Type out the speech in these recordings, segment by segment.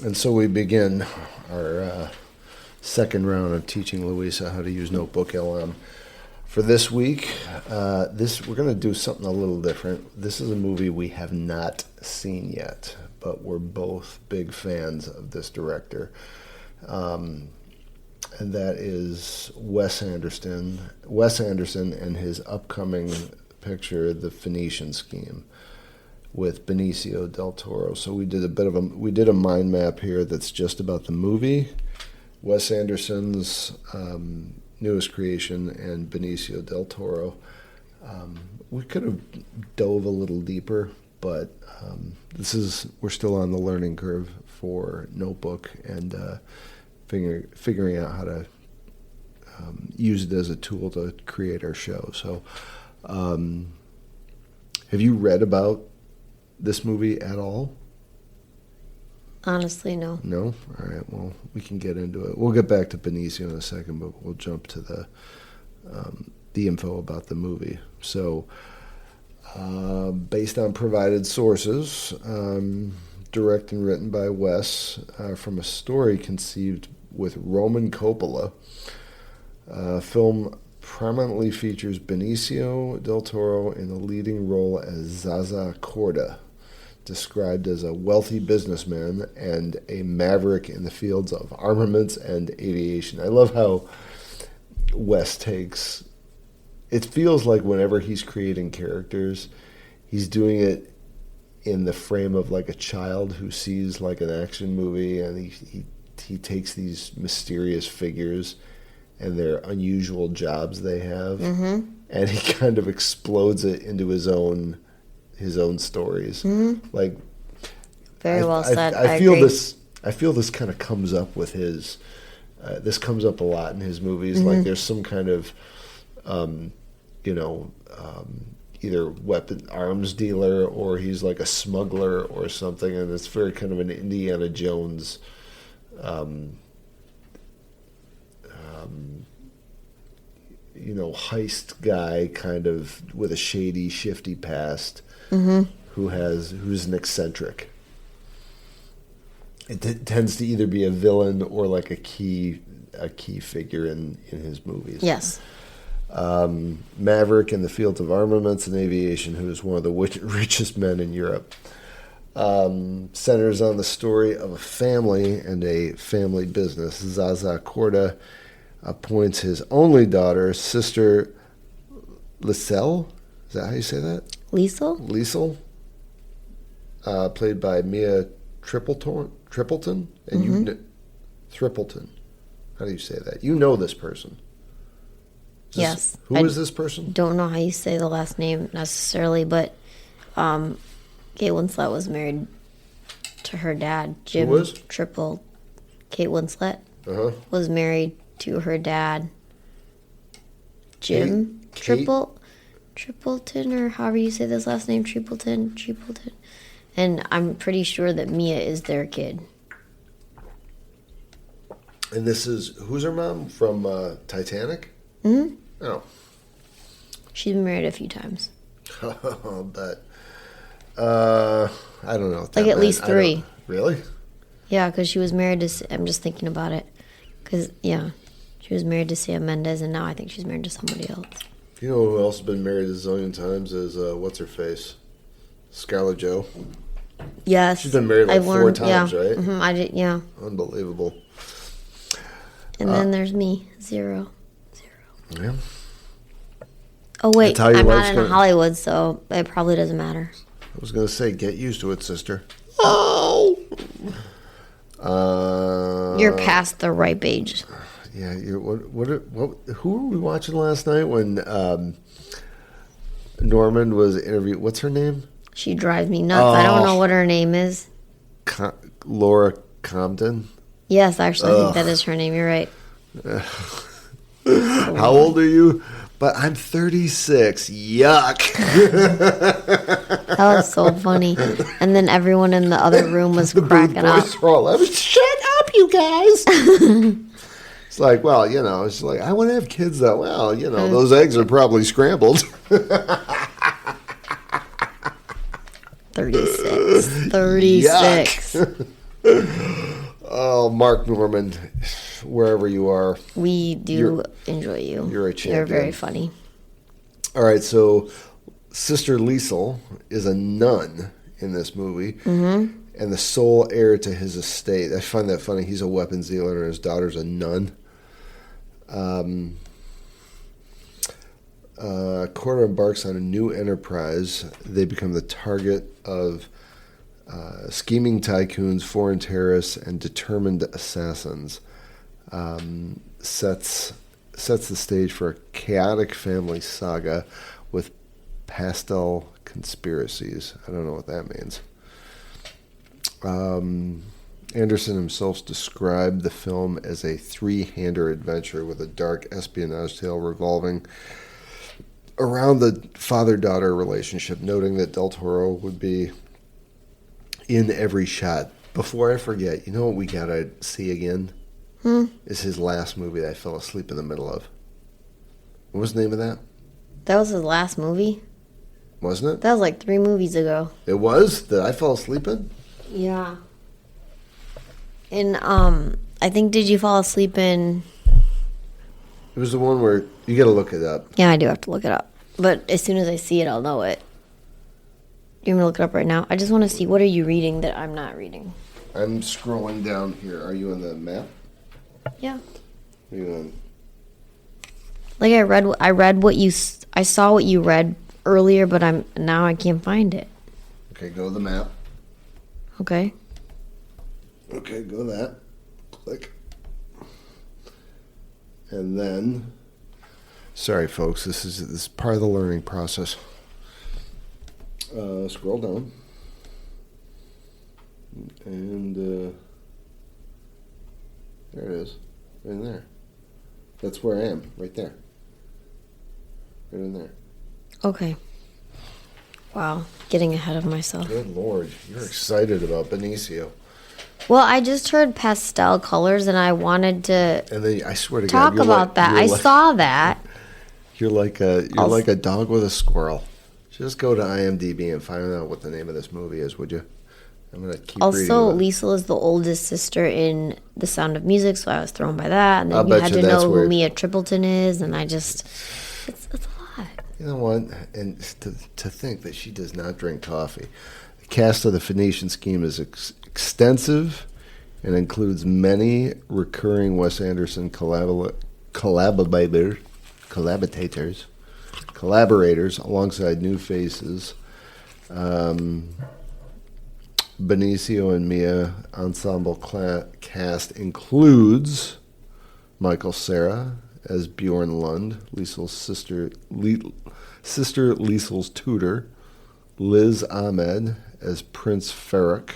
And so we begin our second round of teaching Louisa how to use Notebook LM. For this week, we're going to do something a little different. This is a movie we have not seen yet, but we're both big fans of this director. And that is Wes Anderson and his upcoming picture, The Phoenician Scheme, with Benicio del Toro. So we did a mind map here that's just about the movie, Wes Anderson's newest creation, and Benicio del Toro. We could have dove a little deeper, but we're still on the learning curve for Notebook and figuring out how to use it as a tool to create our show. So, have you read about this movie at all? Honestly, no. No? All right, well, we can get into it. We'll get back to Benicio in a second, but we'll jump to the info about the movie. So, based on provided sources, directed and written by Wes, from a story conceived with Roman Coppola, film prominently features Benicio del Toro in the leading role as Zaza Corda, described as a wealthy businessman and a maverick in the fields of armaments and aviation. I love how Wes takes... It feels like whenever he's creating characters, he's doing it in the frame of like a child who sees like an action movie, and he takes these mysterious figures and their unusual jobs they have, and he kind of explodes it into his own stories. Like, very well said. I feel agree. I feel this kind of comes up with his. This comes up a lot in his movies. Like, there's some kind of, either arms dealer, or he's like a smuggler or something, and it's very kind of an Indiana Jones. Heist guy, kind of with a shady, shifty past, who's an eccentric. It tends to either be a villain or like a key figure in his movies. Yes. Maverick in the fields of armaments and aviation, who is one of the richest men in Europe. Centers on the story of a family and a family business. Zaza Corda appoints his only daughter, Sister Liesl. Is that how you say that? Liesl, played by Mia Threapleton, and Threapleton. How do you say that? You know this person. Yes. Who is this person? Don't know how you say the last name necessarily, but Kate Winslet was married to her dad, Jim. Who was? Kate Winslet was married to her dad, Jim Tripleton, or however you say this last name, Tripleton. And I'm pretty sure that Mia is their kid. And this is, who's her mom from Titanic? Oh. She's been married a few times. But I don't know. Like at least 3. Really? Yeah, because she was married to, I'm just thinking about it. Because, yeah, she was married to Sam Mendes, and now I think she's married to somebody else. You know who else has been married a zillion times is, what's-her-face? Scarlett Jo. Yes. She's been married like 4 times, right? I did, yeah. Unbelievable. And then there's me, 0. Yeah. Oh, wait, I'm not in Hollywood, so it probably doesn't matter. I was going to say, get used to it, sister. Oh! You're past the ripe age. Yeah, who were we watching last night when Norman was interviewed? What's her name? She drives me nuts. I don't know what her name is. Laura Compton? Yes, actually, I think that is her name. You're right. How old are you? But I'm 36. Yuck. That was so funny. And then everyone in the other room was cracking up. Shut up, you guys. It's like, well, it's like, I want to have kids, though. Well, those eggs are probably scrambled. 36. 36. Oh, Mark Norman, wherever you are. We do enjoy you. You're a champion. You're very funny. All right, so Sister Liesl is a nun in this movie, and the sole heir to his estate. I find that funny. He's a weapons dealer, and his daughter's a nun. Cora embarks on a new enterprise. They become the target of scheming tycoons, foreign terrorists, and determined assassins. Sets the stage for a chaotic family saga with pastel conspiracies. I don't know what that means. Anderson himself described the film as a three-hander adventure with a dark espionage tale revolving around the father-daughter relationship, noting that Del Toro would be in every shot. Before I forget, you know what we gotta see again? Is his last movie that I fell asleep in the middle of. What was the name of that? That was his last movie? Wasn't it? That was like 3 movies ago. It was? That I fell asleep in? Yeah. And I think, did you fall asleep in... It was the one where you got to look it up. Yeah, I do have to look it up. But as soon as I see it, I'll know it. You want me to look it up right now? I just want to see, what are you reading that I'm not reading? I'm scrolling down here. Are you on the map? Yeah. Are you on? Like I saw what you read earlier, but now I can't find it. Okay, go to the map. Okay. Okay, go to that. Click. And then, sorry folks, this is part of the learning process. Scroll down. And there it is. Right in there. That's where I am, right there. Right in there. Okay. Wow, getting ahead of myself. Good Lord, you're excited about Benicio. Well, I just heard pastel colors, and I wanted to And then I swear to talk God, about that. I saw that. You're like a dog with a squirrel. Just go to IMDb and find out what the name of this movie is, would you? I'm gonna keep reading. Also, Liesl is the oldest sister in The Sound of Music, so I was thrown by that. And then I'll you bet had you to that's know where- who Mia Tripleton is, and I just, it's a lot. You know what? And to think that she does not drink coffee. The cast of the Phoenician Scheme is extensive and includes many recurring Wes Anderson collaborators alongside new faces. Benicio and Mia ensemble cast includes Michael Cera as Bjorn Lund, Liesl's sister Liesl's tutor, Liz Ahmed as Prince Farrakh,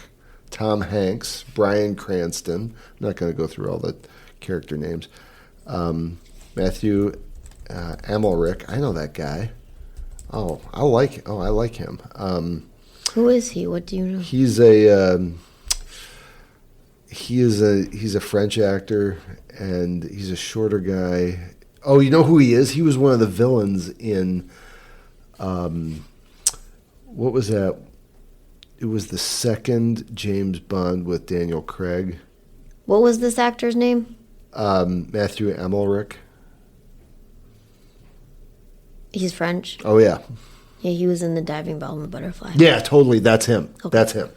Tom Hanks, Bryan Cranston. I'm not going to go through all the character names. Matthew Amalric. I know that guy. I like him. Who is he? What do you know? He's a French actor, and he's a shorter guy. Oh, you know who he is? He was one of the villains in what was that? It was the second James Bond with Daniel Craig. What was this actor's name? Matthew Amalric. He's French. Oh yeah. Yeah, he was in The Diving Bell and the Butterfly. Yeah, totally. That's him. Okay. That's him.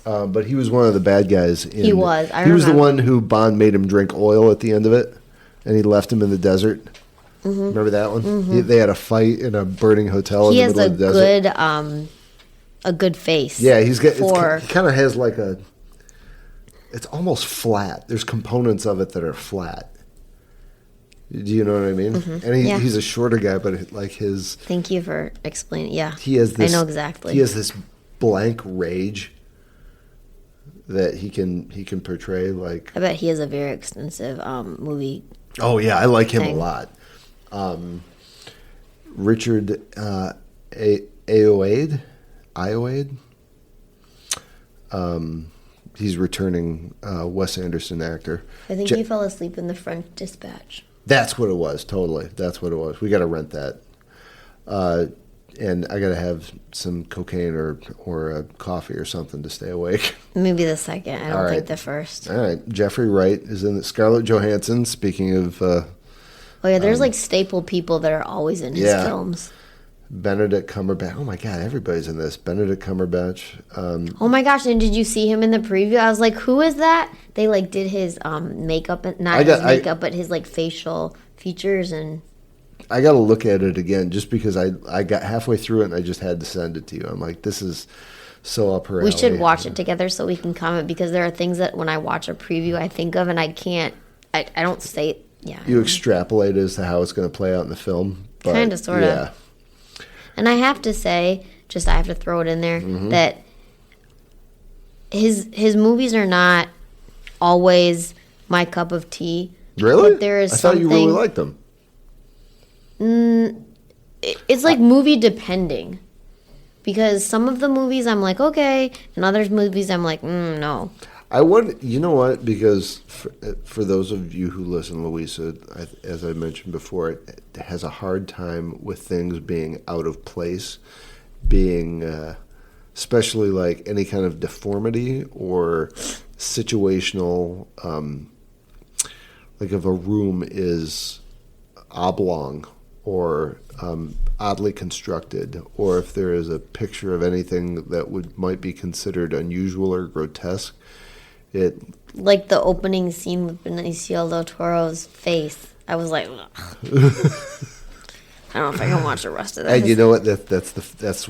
But he was one of the bad guys. He was. He was the one who Bond made him drink oil at the end of it, and he left him in the desert. Mm-hmm. Remember that one? Mm-hmm. They had a fight in a burning hotel in the middle of the desert. He has a good face. Yeah, he kind of has like it's almost flat. There's components of it that are flat. Do you know what I mean? Mm-hmm. And he's a shorter guy, but like his... Thank you for explaining. Yeah, he has this, I know exactly. He has this blank rage that he can portray. Like, I bet he has a very extensive movie. Oh yeah, I like him thing. a lot. Richard Ayoade. He's returning Wes Anderson actor. I think he fell asleep in The French Dispatch. That's what it was, totally. That's what it was. We got to rent that. and I got to have some cocaine or a coffee or something to stay awake. Maybe the second. I don't All think right. the first. All right. Jeffrey Wright is in it. Scarlett Johansson, speaking of... Oh, yeah, there's like staple people that are always in his yeah. films. Benedict Cumberbatch. Oh, my God. Everybody's in this. Benedict Cumberbatch. Oh, my gosh. And did you see him in the preview? I was like, who is that? They like did his makeup, but his like facial features and... I got to look at it again just because I got halfway through it and I just had to send it to you. I'm like, this is so up her alley. We should watch it together so we can comment, because there are things that when I watch a preview I think of and I can't, I don't say, yeah. You extrapolate as to how it's going to play out in the film. Kind of, sort of. Yeah. And I have to say, I have to throw it in there, that his movies are not always my cup of tea. Really? But there is I thought you really liked them. It's like movie depending, because some of the movies I'm like okay, and other movies I'm like no. I would, you know what? Because for those of you who listen, Louisa, as I mentioned before, it has a hard time with things being out of place, being especially like any kind of deformity or situational, like if a room is oblong or oddly constructed, or if there is a picture of anything that might be considered unusual or grotesque. It like the opening scene with Benicio del Toro's face. I was like, ugh. I don't know if I can watch the rest of that. And you know what? That's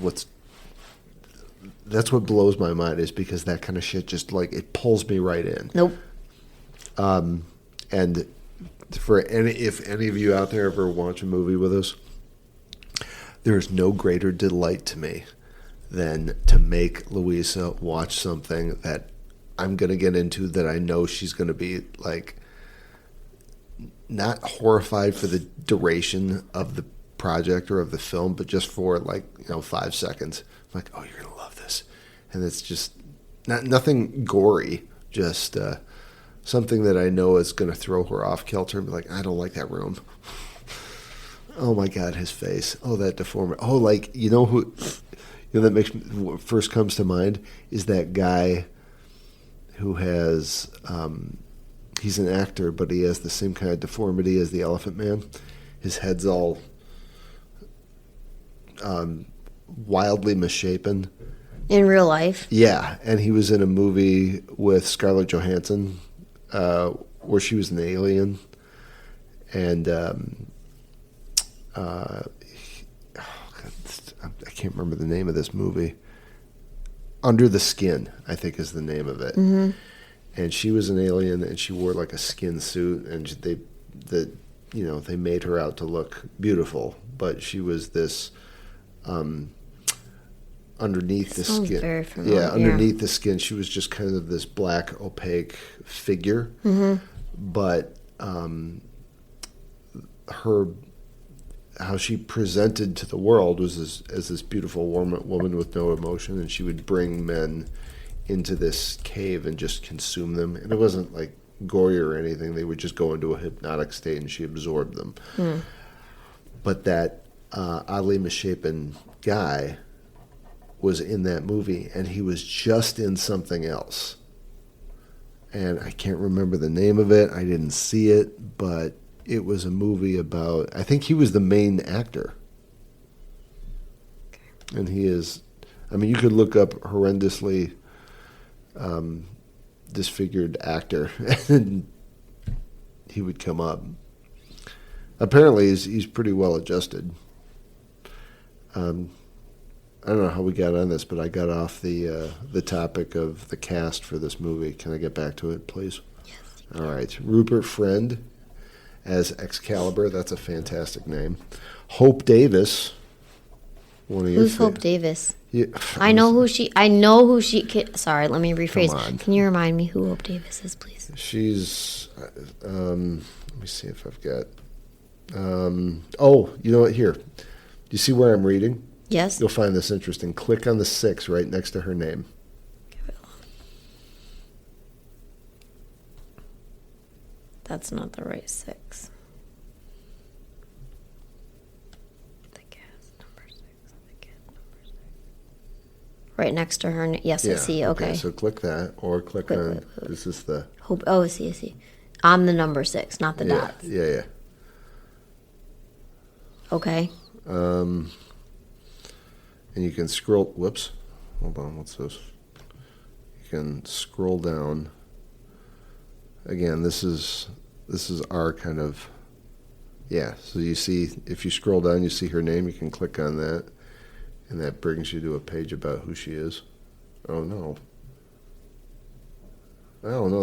what blows my mind, is because that kind of shit just like it pulls me right in. Nope. And if any of you out there ever watch a movie with us, there is no greater delight to me than to make Louisa watch something that I'm going to get into that I know she's going to be like not horrified for the duration of the project or of the film, but just for 5 seconds. I'm like, oh, you're going to love this. And it's just nothing gory, just something that I know is going to throw her off kilter and be like, I don't like that room. Oh my God, his face. Oh, that deformity. Oh, that makes me, what first comes to mind is that guy who has, he's an actor, but he has the same kind of deformity as the Elephant Man. His head's all wildly misshapen. In real life? Yeah, and he was in a movie with Scarlett Johansson where she was an alien. And I can't remember the name of this movie. Under the Skin, I think, is the name of it. Mm-hmm. And she was an alien, and she wore like a skin suit, and they made her out to look beautiful, but she was this underneath the skin. Very familiar. Yeah, underneath the skin, she was just kind of this black, opaque figure. Mm-hmm. But how she presented to the world was as this beautiful woman with no emotion, and she would bring men into this cave and just consume them. And it wasn't like gory or anything. They would just go into a hypnotic state and she absorbed them. Mm. But that oddly misshapen guy was in that movie, and he was just in something else. And I can't remember the name of it. I didn't see it, but it was a movie about, I think he was the main actor. And he is, I mean, you could look up horrendously disfigured actor and he would come up. Apparently he's pretty well adjusted. I don't know how we got on this, but I got off the topic of the cast for this movie. Can I get back to it, please? Yes. All right. Rupert Friend as Excalibur. That's a fantastic name. Hope Davis. Who's Hope Davis? Yeah, I know who she. Sorry, let me rephrase. Can you remind me who Hope Davis is, please? She's. Let me see if I've got. Oh, you know what? Here. Do you see where I'm reading? Yes. You'll find this interesting. Click on the 6 right next to her name. That's not the right 6. The cast, number 6 of the right next to her. Yes, I see. Okay. So click that, or click on. This is the. I see. On the number 6, not the dots. Yeah. Okay. And you can scroll. Whoops. Hold on. What's this? You can scroll down. Again, this is our kind of. Yeah. So you see, if you scroll down, you see her name. You can click on that, and that brings you to a page about who she is. Oh no.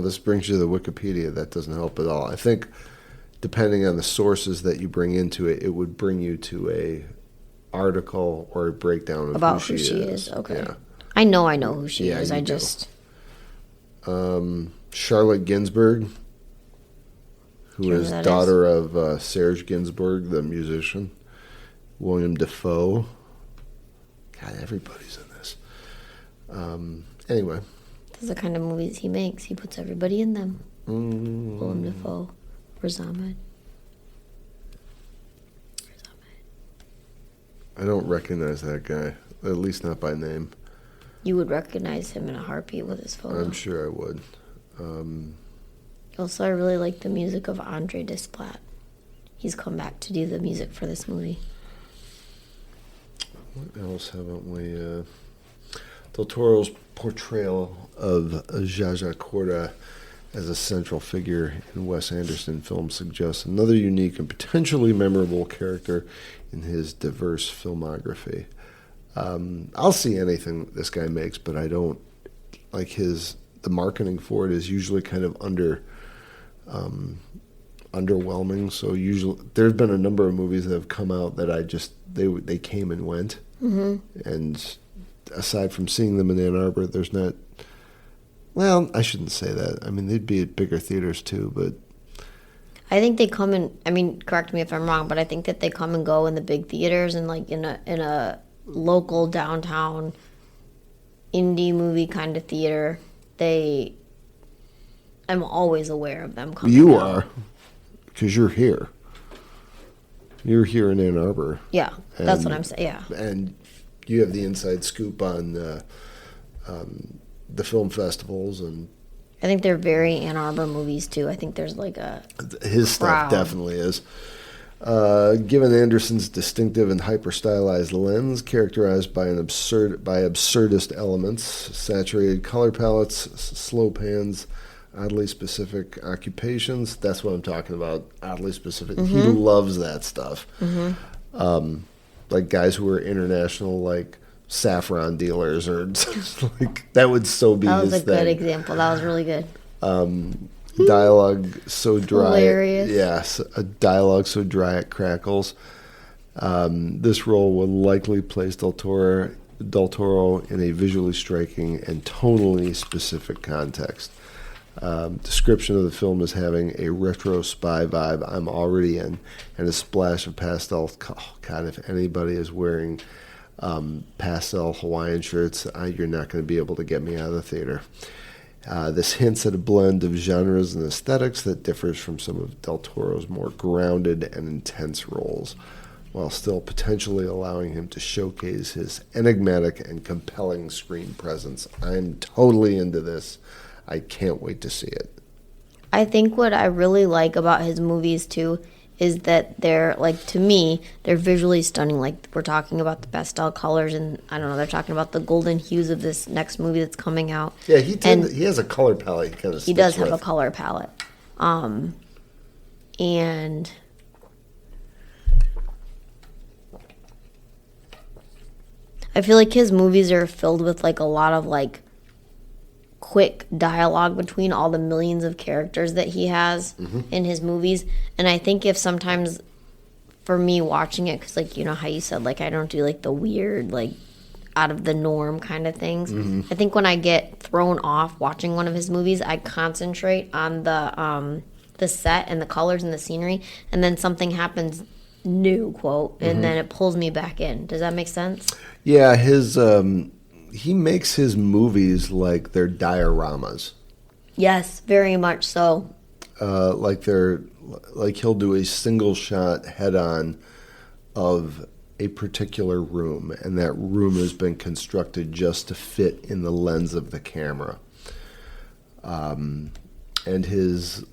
This brings you to the Wikipedia. That doesn't help at all. I think, depending on the sources that you bring into it, it would bring you to a article or a breakdown of about who she is. Okay. Yeah. I know who she is. Charlotte Ginsburg, who is daughter of Serge Gainsbourg, the musician. Willem Dafoe. God, everybody's in this. Anyway. Those are the kind of movies he makes. He puts everybody in them. Willem Dafoe. Riz Ahmed. I don't recognize that guy, at least not by name. You would recognize him in a heartbeat with his photo. I'm sure I would. Also, I really like the music of Andre Desplat. He's come back to do the music for this movie. What else haven't we? Del Toro's portrayal of Zsa Zsa Corda as a central figure in Wes Anderson films suggests another unique and potentially memorable character in his diverse filmography. I'll see anything this guy makes, but I don't like the marketing for it is usually kind of underwhelming. So usually there's been a number of movies that have come out that they came and went, and aside from seeing them in Ann Arbor, there's not. Well, I shouldn't say that. I mean, they'd be at bigger theaters too, but I think they come in. I mean, correct me if I'm wrong, but I think that they come and go in the big theaters and like in a local downtown indie movie kind of theater. I'm always aware of them coming. You out. are, because you're here. You're here in Ann Arbor. Yeah, that's what I'm saying. Yeah, and you have the inside scoop on the film festivals, and I think they're very Ann Arbor movies too. I think there's like his stuff definitely is. Given Anderson's distinctive and hyper-stylized lens, characterized by absurdist elements, saturated color palettes, slow pans, oddly specific occupations. That's what I'm talking about. Oddly specific. He loves that stuff. Like guys who are international, like saffron dealers, or like that would so be. That was his a good thing. example. That was really good. Dialogue so dry. Hilarious. Yes, a dialogue so dry it crackles. This role will likely place Del Toro in a visually striking and tonally specific context. Description of the film as having a retro spy vibe I'm already in, and a splash of pastel. Oh, God, if anybody is wearing pastel Hawaiian shirts, you're not going to be able to get me out of the theater. This hints at a blend of genres and aesthetics that differs from some of Del Toro's more grounded and intense roles, while still potentially allowing him to showcase his enigmatic and compelling screen presence. I'm totally into this. I can't wait to see it. I think what I really like about his movies too is that they're, like, to me, they're visually stunning. Like, we're talking about the pastel colors, and I don't know, they're talking about the golden hues of this next movie that's coming out. Yeah, he has a color palette. He does have a color palette. And I feel like his movies are filled with, like, a lot of, like, quick dialogue between all the millions of characters that he has in his movies. And I think if sometimes for me watching it, because like, you know how you said, like, I don't do like the weird, like, out of the norm kind of things. I think when I get thrown off watching one of his movies, I concentrate on the set and the colors and the scenery, and then something happens new, quote, and then it pulls me back in. Does that make sense? Yeah, he makes his movies like they're dioramas. Yes, very much so. Like he'll do a single shot head on of a particular room, and that room has been constructed just to fit in the lens of the camera. And his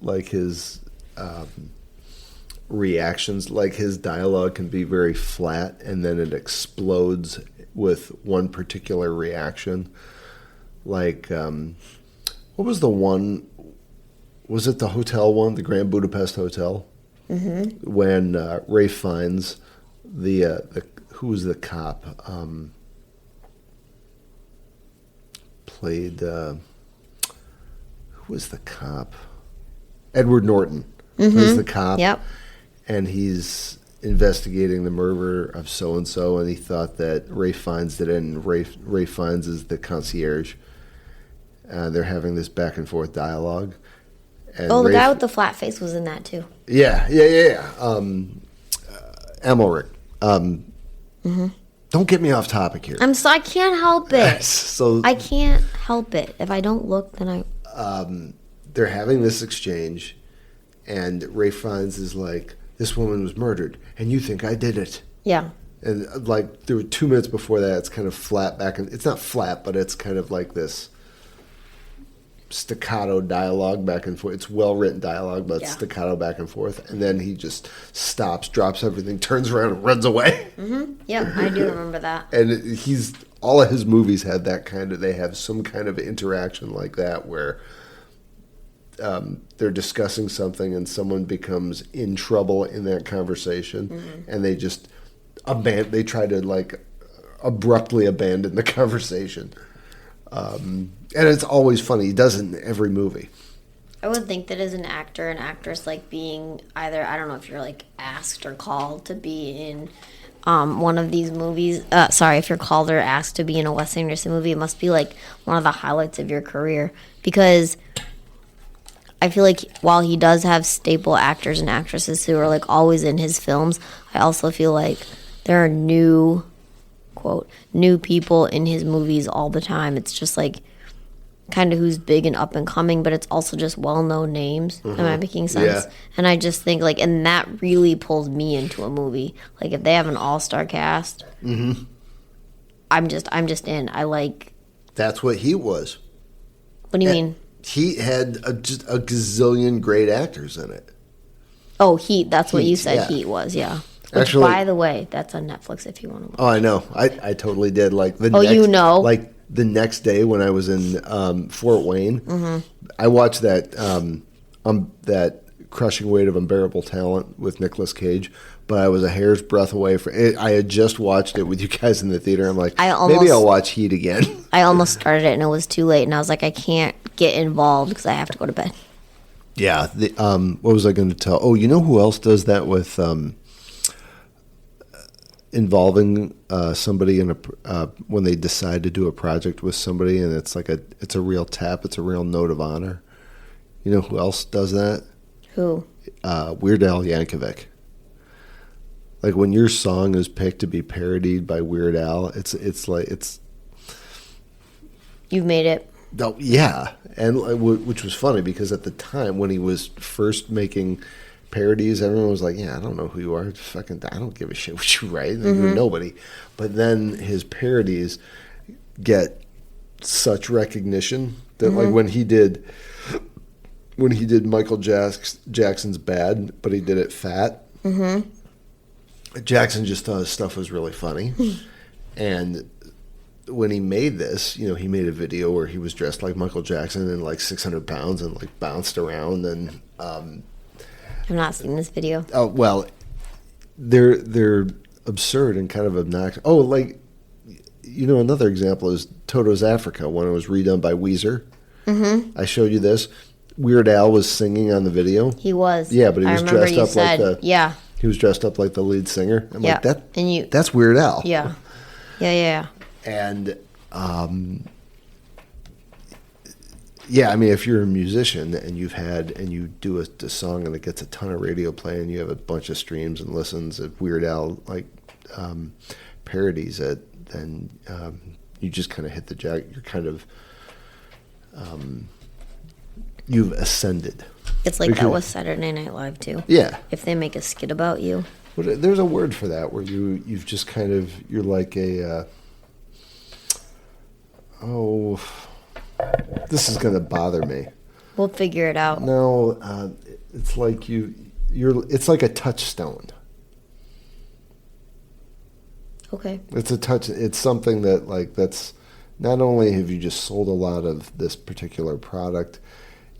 reactions, like his dialogue can be very flat, and then it explodes with one particular reaction. Like, what was the one? Was it the hotel one, the Grand Budapest Hotel? Mm-hmm. When Ralph Fiennes, who was the cop, played. Who was the cop? Edward Norton plays the cop. Yep. And he's investigating the murder of so-and-so, and he thought that Ralph Fiennes did it, and Ralph Fiennes is the concierge. They're having this back-and-forth dialogue. And the guy with the flat face was in that, too. Yeah. Emmerich. Don't get me off topic here. I can't help it. So I can't help it. If I don't look, then I... they're having this exchange, and Ralph Fiennes is like, this woman was murdered, and you think I did it. Yeah. And like there were 2 minutes before that, it's kind of flat back, and it's not flat, but it's kind of like this staccato dialogue back and forth. It's well-written dialogue, but staccato back and forth. And then he just stops, drops everything, turns around, and runs away. Mm-hmm. Yeah, I do remember that. And all of his movies had that they have some kind of interaction like that where they're discussing something and someone becomes in trouble in that conversation, and they just they try to like abruptly abandon the conversation. And it's always funny. He does it in every movie. I would think that as an actor and actress, like being either, I don't know if you're like asked or called to be in one of these movies. If you're called or asked to be in a Wes Anderson movie, it must be like one of the highlights of your career, because I feel like while he does have staple actors and actresses who are like always in his films, I also feel like there are new people in his movies all the time. It's just like kind of who's big and up and coming, but it's also just well-known names. Am I making sense? Yeah. And I just think like, and that really pulls me into a movie. Like if they have an all-star cast, I'm just in. I like. That's what Heat was. What do you mean? Heat had just a gazillion great actors in it. Oh, Heat. That's what you said. Heat was, yeah. Which, actually, by the way, that's on Netflix if you want to watch. Oh, I know. I totally did. Like the like the next day when I was in Fort Wayne, I watched that that Crushing Weight of Unbearable Talent with Nicolas Cage, but I was a hair's breadth away from it. I had just watched it with you guys in the theater. I'm like, maybe I'll watch Heat again. I almost started it and it was too late, and I was like, I can't get involved because I have to go to bed. Yeah. What was I going to tell? Oh, you know who else does that with involving somebody in when they decide to do a project with somebody, and it's like it's a real tap, it's a real note of honor. You know who else does that? Who? Weird Al Yankovic. Like when your song is picked to be parodied by Weird Al, it's like you've made it. Oh, yeah, and which was funny because at the time when he was first making parodies, everyone was like, "Yeah, I don't know who you are. I don't give a shit what you write. You're nobody." But then his parodies get such recognition that, like when he did Michael Jackson's Bad, but he did it fat. Jackson just thought his stuff was really funny, and when he made this, he made a video where he was dressed like Michael Jackson and like 600 pounds and like bounced around and. I've not seen this video. Oh well, they're absurd and kind of obnoxious. Oh, like another example is Toto's Africa when it was redone by Weezer. I showed you this. Weird Al was singing on the video. He was. Yeah, but he was dressed up like He was dressed up like the lead singer. I'm like that. And that's Weird Al. Yeah. And yeah, I mean, if you're a musician and you do a song and it gets a ton of radio play and you have a bunch of streams and listens at Weird Al parodies it, then you just kind of hit the jack. You're kind of you've ascended. It's like that with Saturday Night Live too. Yeah. If they make a skit about you. There's a word for that where you've just kind of you're like a this is gonna bother me. We'll figure it out. No, it's like it's like a touchstone. Okay. It's a touch. It's something that that's not only have you just sold a lot of this particular product,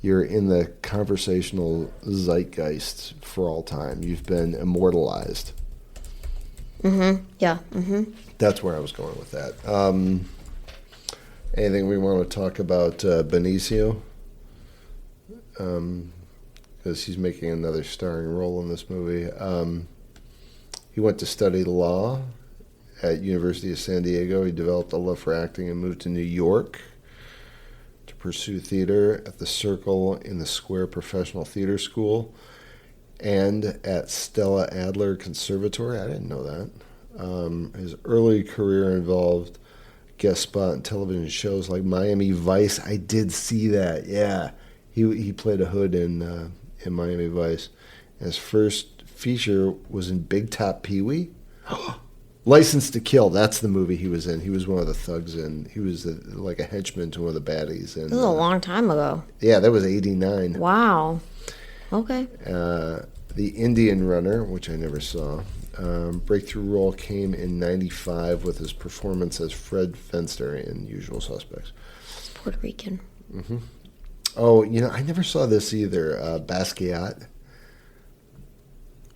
you're in the conversational zeitgeist for all time. You've been immortalized. Mm-hmm. Yeah. Mm-hmm. That's where I was going with that. Anything we want to talk about Benicio? Because he's making another starring role in this movie. He went to study law at University of San Diego. He developed a love for acting and moved to New York to pursue theater at the Circle in the Square Professional Theater School and at Stella Adler Conservatory. I didn't know that. His early career involved guest spot in television shows like Miami Vice. I did see that. Yeah, he played a hood in Miami Vice. His first feature was in Big Top Pee-wee. License to Kill. That's the movie he was in. He was one of the thugs in. He was like a henchman to one of the baddies. And, This is a long time ago. Yeah, that was '89. Wow. Okay. The Indian Runner, which I never saw. Breakthrough role came in '95 with his performance as Fred Fenster in Usual Suspects. It's Puerto Rican. Mm-hmm. Oh, I never saw this either. Basquiat.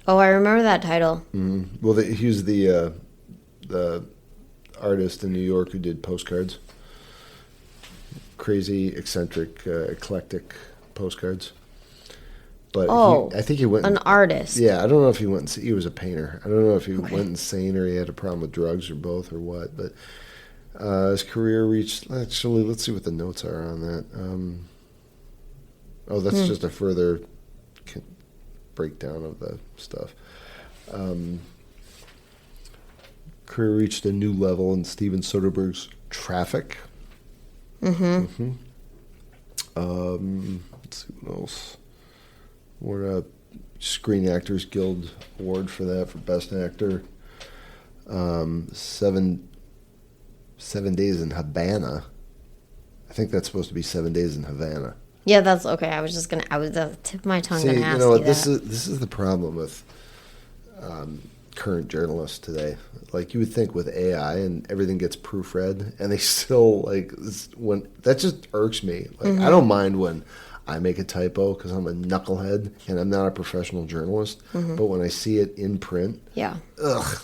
Oh, I remember that title. Mm-hmm. Well, he was the artist in New York who did postcards. Crazy, eccentric, eclectic postcards. But I think he went... An artist. Yeah, I don't know if he went... He was a painter. I don't know if he went insane or he had a problem with drugs or both or what. But his career reached... Actually, let's see what the notes are on that. That's just a further breakdown of the stuff. Career reached a new level in Steven Soderbergh's Traffic. Mm-hmm. Let's see what else. Won a Screen Actors Guild Award for that, for Best Actor. 7 Days in Havana. I think that's supposed to be 7 Days in Havana. Yeah, that's okay. I was at the tip of my tongue See, gonna ask you that. This is the problem with current journalists today. Like, you would think with AI and everything gets proofread, and they still that just irks me. Like, I don't mind when I make a typo because I'm a knucklehead and I'm not a professional journalist. But when I see it in print, ugh.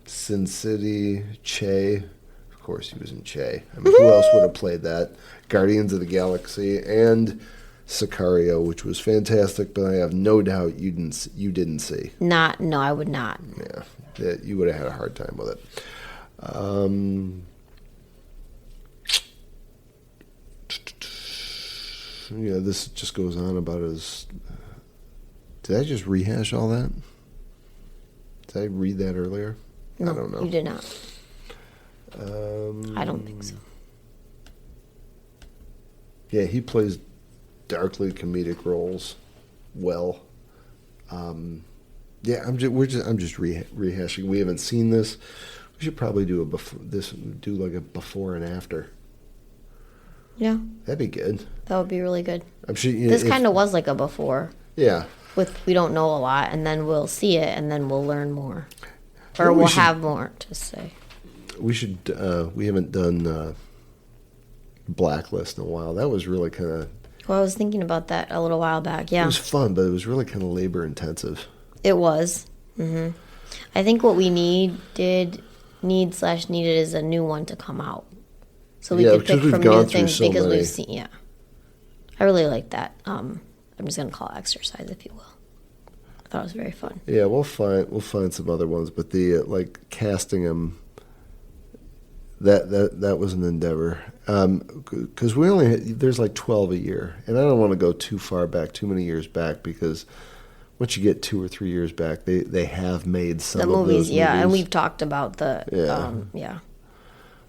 Sin City, Che. Of course, he was in Che. I mean, who else would have played that? Guardians of the Galaxy and Sicario, which was fantastic, but I have no doubt you didn't see. No, I would not. Yeah, you would have had a hard time with it. This just goes on about his... Did I just rehash all that? Did I read that earlier? No, I don't know. You did not. I don't think so. Yeah, he plays darkly comedic roles well. I'm just rehashing. We haven't seen this. We should probably do like a before and after. Yeah, that'd be good. That would be really good. I'm sure this kind of was like a before. Yeah. We don't know a lot, and then we'll see it, and then we'll learn more, or we'll have more to say. We should. We haven't done Blacklist in a while. That was really kind of... Well, I was thinking about that a little while back, yeah. It was fun, but it was really kind of labor intensive. It was. Mm-hmm. I think what we needed is a new one to come out. So we could pick from new things because we've seen, yeah. I really like that. I'm just going to call it exercise, if you will. I thought it was very fun. Yeah, we'll find some other ones, but the casting them... That was an endeavor, because there's like 12 a year, and I don't want to go too far back, too many years back, because once you get 2 or 3 years back, they have made some of those movies. Yeah, and we've talked about the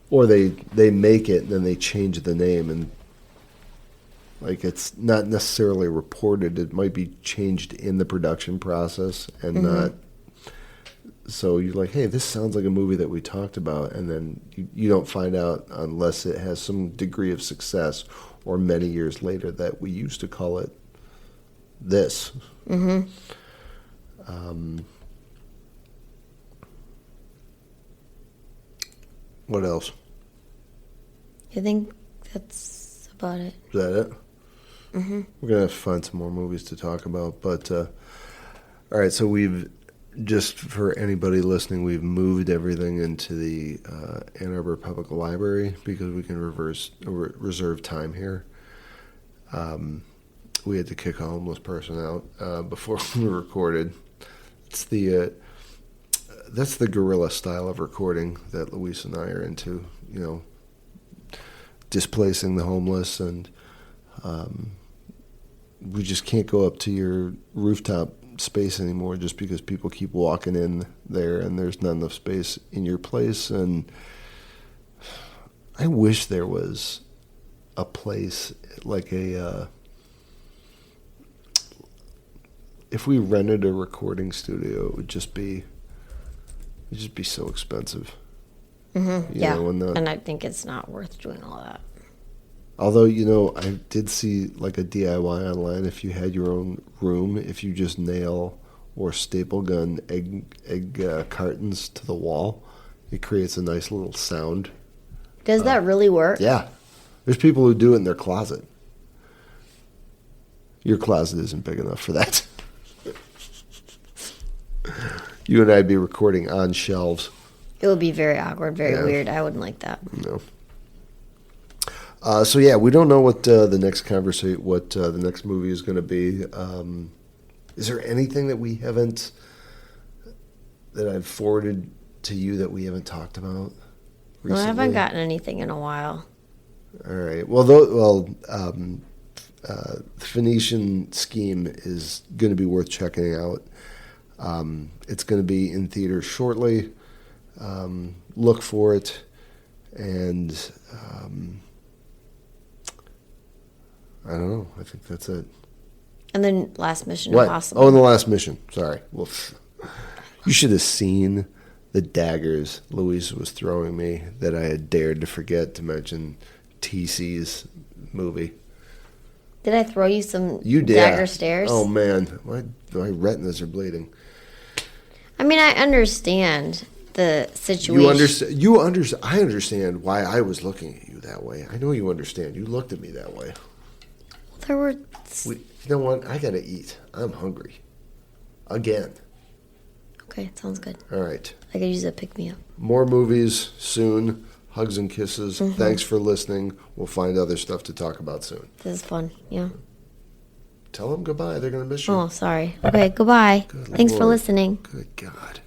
or they make it and then they change the name, and Like, it's not necessarily reported. It might be changed in the production process and not. So you're like, hey, this sounds like a movie that we talked about, and then you don't find out unless it has some degree of success or many years later that we used to call it this. What else? I think that's about it. Is that it? We're going to have to find some more movies to talk about. But, all right, so just for anybody listening, we've moved everything into the Ann Arbor Public Library because we can reserve time here. We had to kick a homeless person out before we recorded. It's that's the guerrilla style of recording that Luis and I are into, displacing the homeless, and we just can't go up to your rooftop space anymore just because people keep walking in there and there's not enough space in your place. And I wish there was a place like if we rented a recording studio, it would just be so expensive. And I think it's not worth doing all that. Although, I did see like a DIY online. If you had your own room, if you just nail or staple gun egg cartons to the wall, it creates a nice little sound. Does that really work? Yeah. There's people who do it in their closet. Your closet isn't big enough for that. You and I'd be recording on shelves. It would be very awkward, very weird. I wouldn't like that. No. So yeah, we don't know what the next movie is going to be. Is there anything that I've forwarded to you that we haven't talked about recently? No, I haven't gotten anything in a while. All right. Well, Phoenician Scheme is going to be worth checking out. It's going to be in theaters shortly. Look for it, and I don't know. I think that's it. And then Last Mission What? Impossible. Oh, and The Last Mission. Sorry. Well, you should have seen the daggers Louise was throwing me that I had dared to forget to mention TC's movie. Did I throw you some You did. dagger stares? Oh, man. My retinas are bleeding. I mean, I understand the situation. I understand why I was looking at you that way. I know you understand. You looked at me that way. There were... You know what? I got to eat. I'm hungry. Again. Okay, sounds good. All right. I could use a pick-me-up. More movies soon. Hugs and kisses. Thanks for listening. We'll find other stuff to talk about soon. This is fun, yeah. Tell them goodbye. They're going to miss you. Oh, sorry. Okay, goodbye. Good Thanks for Lord. listening. Good God.